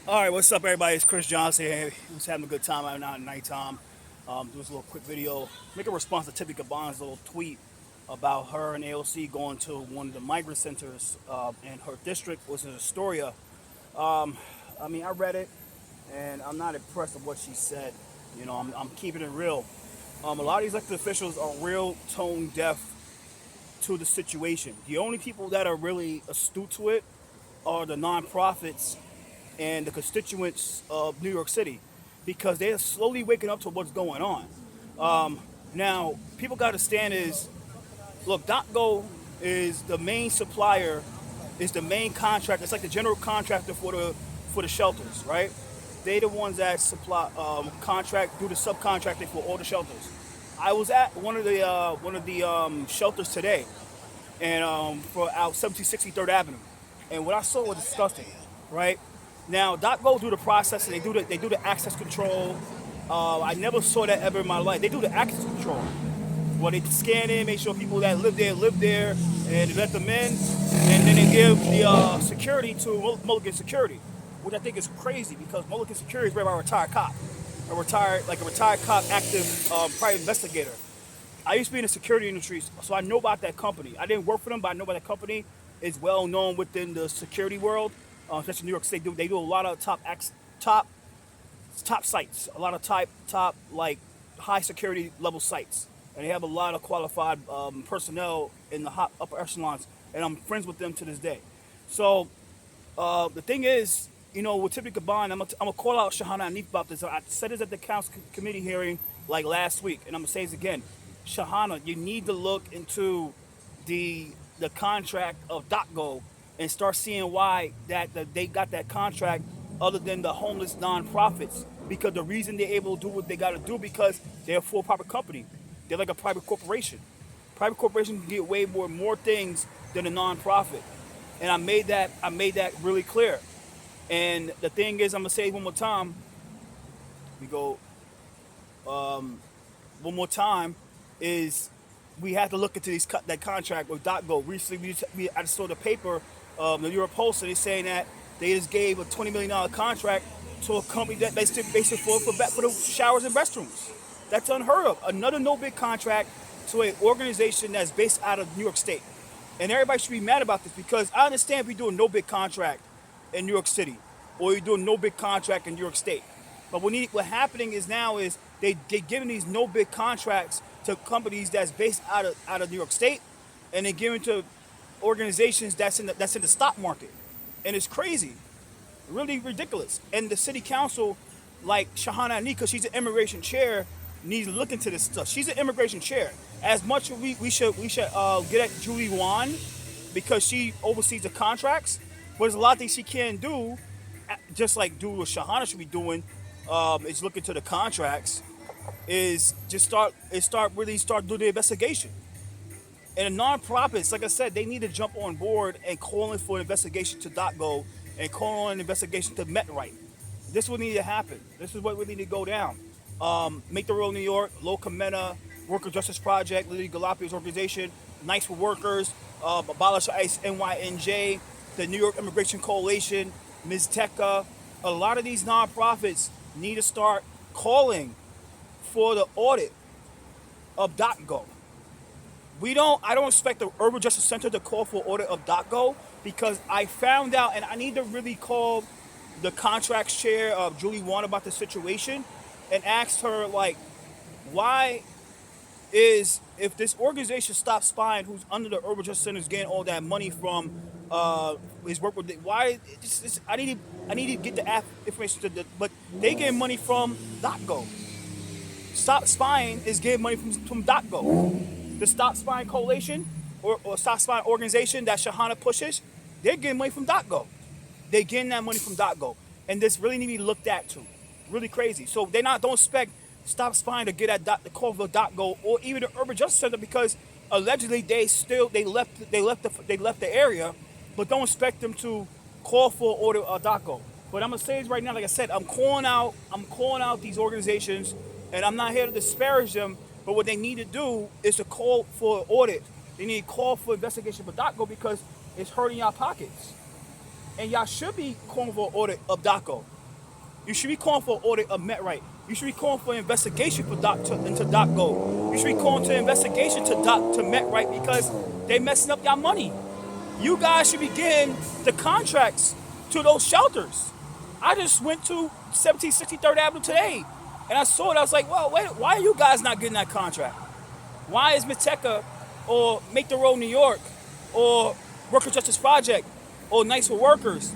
All right, what's up, everybody? It's Chris Johnson here. Who's having a good time out now at nighttime. Do this little quick video. Make a response to Typica Bond's little tweet about her and AOC going to one of the migrant centers in her district, which is Astoria. I read it, and I'm not impressed with what she said. I'm keeping it real. A lot of these elected officials are real tone deaf to the situation. The only people that are really astute to it are the nonprofits and the constituents of New York City, because they're slowly waking up to what's going on. Now, people got to stand is, look, DocGo is the main supplier, is the main contractor. It's like the general contractor for the shelters, right? They the ones that supply contract, do the subcontracting for all the shelters. I was at one of the shelters today, and for out 1760 Third Avenue, and what I saw was disgusting, right? Now, DocGo do the processing. They do the access control. I never saw that ever in my life. They do the access control. Well, they scan in, make sure people that live there, and they let them in, and then they give the security to Mulligan Security, which I think is crazy because Mulligan Security is run by a retired cop, a retired cop, active private investigator. I used to be in the security industry, so I know about that company. I didn't work for them, but I know about that company. It's well known within the security world. Especially in New York State, they do a lot of top sites, a lot of top like high security level sites, and they have a lot of qualified personnel in the upper echelons, and I'm friends with them to this day. So the thing is, with Typica Bond, I'm gonna call out ShahanaFromBK about this. I said this at the council committee hearing like last week, and I'm gonna say this again. Shahana, you need to look into the contract of DocGo and start seeing why that they got that contract other than the homeless nonprofits. Because the reason they're able to do what they got to do because they're a for-profit company. They're like a private corporation. Private corporations can get way more things than a nonprofit. And I made that really clear. And the thing is, I'm gonna say it one more time. We go one more time is we have to look into that contract with DocGo. Recently, I just saw the paper, the New York Post, and they're saying that they just gave a $20 million contract to a company that basically for the showers and restrooms. That's unheard of. Another no bid contract to an organization that's based out of New York State. And everybody should be mad about this because I understand if you do a no bid contract in New York City or you do a no bid contract in New York State. But what's happening is now is they're giving these no bid contracts to companies that's based out of New York State, and they're giving to organizations that's in the stock market, and it's crazy, really ridiculous. And the city council, like ShahanaFromBK, because she's an immigration chair, needs to look into this stuff. She's an immigration chair. As much as we should get at Julie Wan because she oversees the contracts, but there's a lot of things she can't do, just like do what Shahana should be doing. Is look into the contracts, is just start doing the investigation. And the nonprofits, like I said, they need to jump on board and calling for an investigation to DocGo and calling on an investigation to Metrite. This is what needs to happen. This is what we need to go down. Make the Real New York, Low Comena, Worker Justice Project, Lily Galapi's organization, Nights for Workers, Abolish ICE NYNJ, the New York Immigration Coalition, Ms. Teka. A lot of these nonprofits need to start calling for the audit of DocGo. I don't expect the Urban Justice Center to call for audit of DocGo because I found out, and I need to really call the contracts chair of Julie Wan about the situation and asked her, like, why is, if this organization Stop Spying, who's under the Urban Justice Center, is getting all that money from his work with, why? I need to get the information to but they get money from DocGo. Stop Spying is getting money from DocGo. The Stop Spying Coalition or Stop Spying organization that Shahana pushes, they're getting money from DocGo. They're getting that money from DocGo, and this really need to be looked at too. Really crazy. So don't expect Stop Spying to get at the call for DocGo or even the Urban Justice Center because allegedly they left the area, but don't expect them to call for order of DocGo. But I'm gonna say this right now, like I said, I'm calling out these organizations, and I'm not here to disparage them. But what they need to do is to call for audit. They need to call for investigation for DocGo because it's hurting y'all pockets. And y'all should be calling for audit of DocGo. You should be calling for an audit of Metrite. You should be calling for an investigation into DocGo. You should be calling to investigation to Metrite because they messing up y'all money. You guys should be getting the contracts to those shelters. I just went to 1763rd Avenue today, and I saw it. I was like, well, wait, why are you guys not getting that contract? Why is Metrite or Make the Road New York or Worker Justice Project or Nice for Workers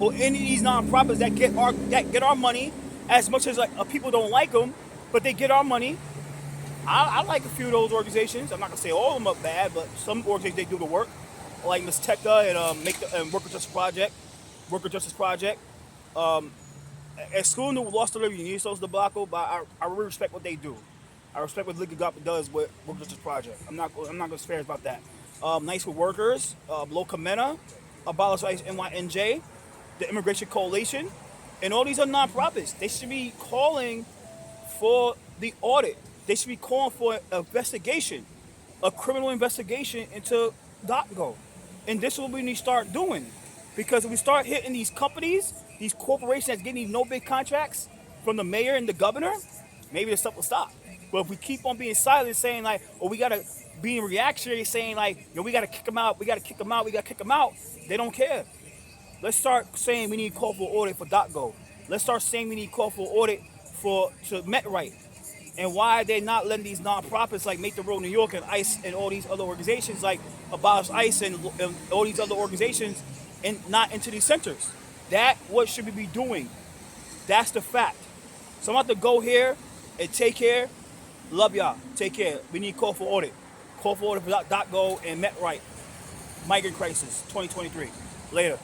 or any of these nonprofits that get our money, as much as people don't like them, but they get our money? I like a few of those organizations. I'm not gonna say all of them are bad, but some organizations, they do the work, like Metrite and Worker Justice Project. Excluding the lost delivery unions, the Blanco, but I really respect what they do. I respect what Liga Gop does with Worker Justice Project. I'm not gonna spare about that. Nice for Workers, Loca Mena, Abolish ICE NYNJ, the Immigration Coalition, and all these other nonprofits. They should be calling for the audit. They should be calling for an investigation, a criminal investigation into DocGo. And this is what we need to start doing. Because if we start hitting these companies, these corporations that's getting these no bid contracts from the mayor and the governor, maybe the stuff will stop. But if we keep on being silent, saying like, oh, we gotta be reactionary, saying like, yo, we gotta kick them out, we gotta kick them out, they don't care. Let's start saying we need to call for an audit for DocGo. Let's start saying we need to call for an audit to Metrite. And why are they not letting these nonprofits like Make the Road New York and ICE and all these other organizations like Abolish ICE and all these other organizations not into these centers? That what should we be doing? That's the fact. So I'm about to go here and take care. Love y'all. Take care. We need to call for audit. Call for audit for DocGo and Metrite. Migrant crisis 2023. Later.